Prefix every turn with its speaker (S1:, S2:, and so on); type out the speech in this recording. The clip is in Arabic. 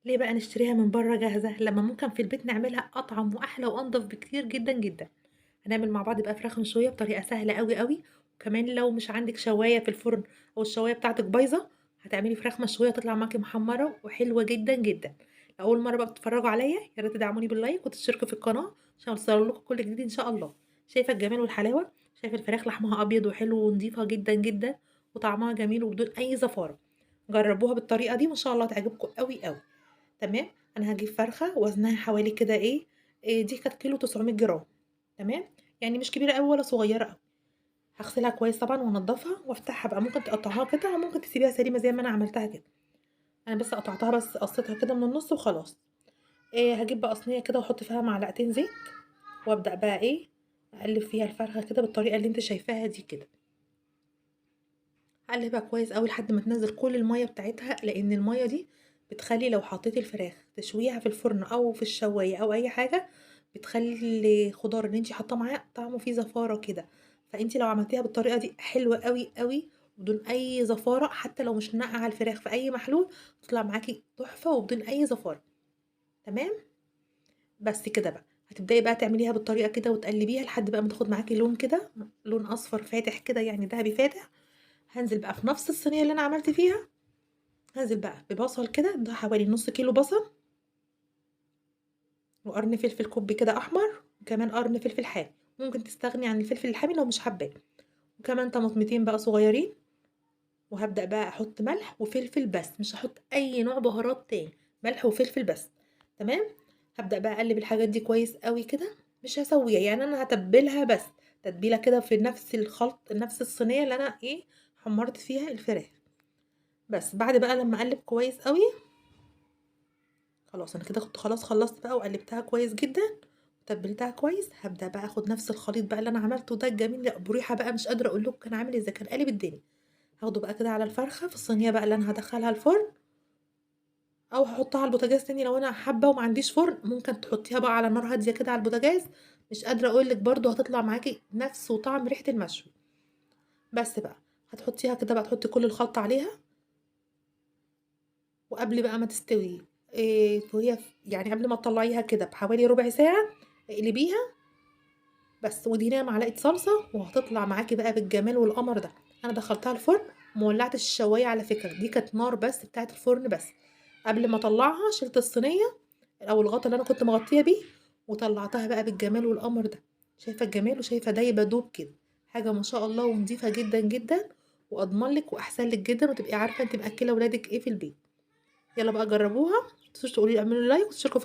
S1: ليه بقى نشتريها من برّه جاهزة، لمّا ممكن في البيت نعملها أطعم وأحلى وأنضف بكتير جدًا، جدًا. هنعمل مع بعض بقى فراخ مشوية بطريقة سهلة أوي، أوي، وكمان لو مش عندِك شواية في الفرن أو الشواية بتاعتِك بايظة، هتعملي فراخ مشوية تطلع معاكِ محمرة وحلوة جدًا، جدًا. لأول مرة بقى بتتفرجوا عليَّ يا ريت تدعموني باللايك وتشتركوا في القناة عشان يوصل لكم كل جديد إن شاء الله. شايفة الجمال والحلاوة؟ شايفة الفراخ لحمها أبيض وحلو ونضيفة جدًا، جدًا، وطعمها جميل وبدون أي زفارة. جربوها بالطريقة دي وإن شاء الله تعجبكم أوي، أوي. تمام، أنا هاجيب فرخة وزنها حوالي كده إيه، دي كانت كيلو 900 جرام. تمام، يعني مش كبيرة أوي ولا صغيرة أوي. هاغسلها كويس طبعًا وانضفها وافتحها بقى، ممكن تقطعيها قطع وممكن تسيبيها سليمة زي ما أنا عملتها كده. أنا بس قطعتها، بس قصيتها كده من النُص وخلاص. هاجيب بقى صينية كده واحط فيها معلقتين زيت، وابدأ بقى إيه، أقلب فيها الفرخة كده بالطريقة اللي أنتِ شايفاها دي كده. هاقلبها كويس أوي لحد ما تنزّل كل المَيّة بتاعتها، لإن المَيّة دي بتخلّي لو حطيتِ الفراخ تشويها في الفرن أو في الشواية أو أي حاجة، بتخلّي الخضار اللي أنتِ حاطاه معاه طعمه فيه زفارة كده. فأنتِ لو عملتيها بالطريقة دي حلوة أوي، أوي، بدون أي زفارة، حتى لو مش ناقعة الفراخ في أي محلول، هتطلع معاكِ تحفة وبدون أي زفارة. تمام؟ بس كده بقى، هتبدئي بقى تعمليها بالطريقة كده وتقلّبيها لحد بقى ما تاخد معاكِ لون كده، لون أصفر فاتح كده يعني دهبي فاتح. هانزل بقى في نفس الصينية اللي أنا عملت فيها، هانزل بقى ببصل كده، ده حوالي نُص كيلو بصل، وقرن فلفل كُب كده أحمر، وكمان قرن فلفل حامي، ممكن تستغني عن الفلفل الحامي لو مش حاباه، وكمان طماطمتين بقى صغيرين. وهابدأ بقى أحط ملح وفلفل بس، مش هاحط أي نوع بهارات تاني، ملح وفلفل بس. تمام، هابدأ بقى أقلّب الحاجات دي كويس أوي كده، مش هاسويها، يعني أنا هاتبّلها بس، تتبيلة كده في نفس الخلط نفس الصينية اللي أنا إيه، حمّرت فيها الفراخ. بس بعد بقى لمّا أقلّب كويس أوي، خلاص أنا كده كنت خلاص خلّصت بقى وقلّبتها كويس جدًا، وتبّلتها كويس. هابدأ بقى آخُد نفس الخليط بقى اللي أنا عملته ده الجميل ده أبو ريحة بقى مش قادرة أقول لكم كان عامل إزاي، كان قالب الدنيا. هاخده بقى كده على الفرخة في الصينية بقى اللي أنا هادخّلها الفرن، أو هاحطها على البوتاجاز تاني لو أنا حابة وما عنديش فرن، ممكن تحطيها بقى على نار هادية كده على البوتاجاز. مش قادرة أقول لِك برضه هتطلع معاكِ نفس وطعم ريحة المشوي. بس بقى، هتحطيها كده بقى تحطي كل الخلطة عليها، وقبل بقى ما تستوي، وهي يعني قبل ما تطلّعيها كده بحوالي ربع ساعة، اقلبيها بس وادهنيها معلقة صلصة، وهتطلع معاكِ بقى بالجمال والقمر ده. أنا دخّلتها الفرن وما ولّعتش الشواية على فكرة، دي كانت نار بس بتاعة الفرن بس. قبل ما أطلّعها شِلت الصينية أو الغطا اللي أنا كنت مغطية بيه، وطلّعتها بقى بالجمال والقمر ده. شايفة الجمال وشايفة دايبة دوب كده، حاجة ما شاء الله ونضيفة جدًا، جدًا، وأضمن لِك وأحسن لِك جدًا، وتبقي عارفة أنتِ مأكّلة ولادِك إيه في البيت. يالّا بقى جرّبوها، ما تنسوش تقولوا لي اعملوا لي لايك وتشتركوا في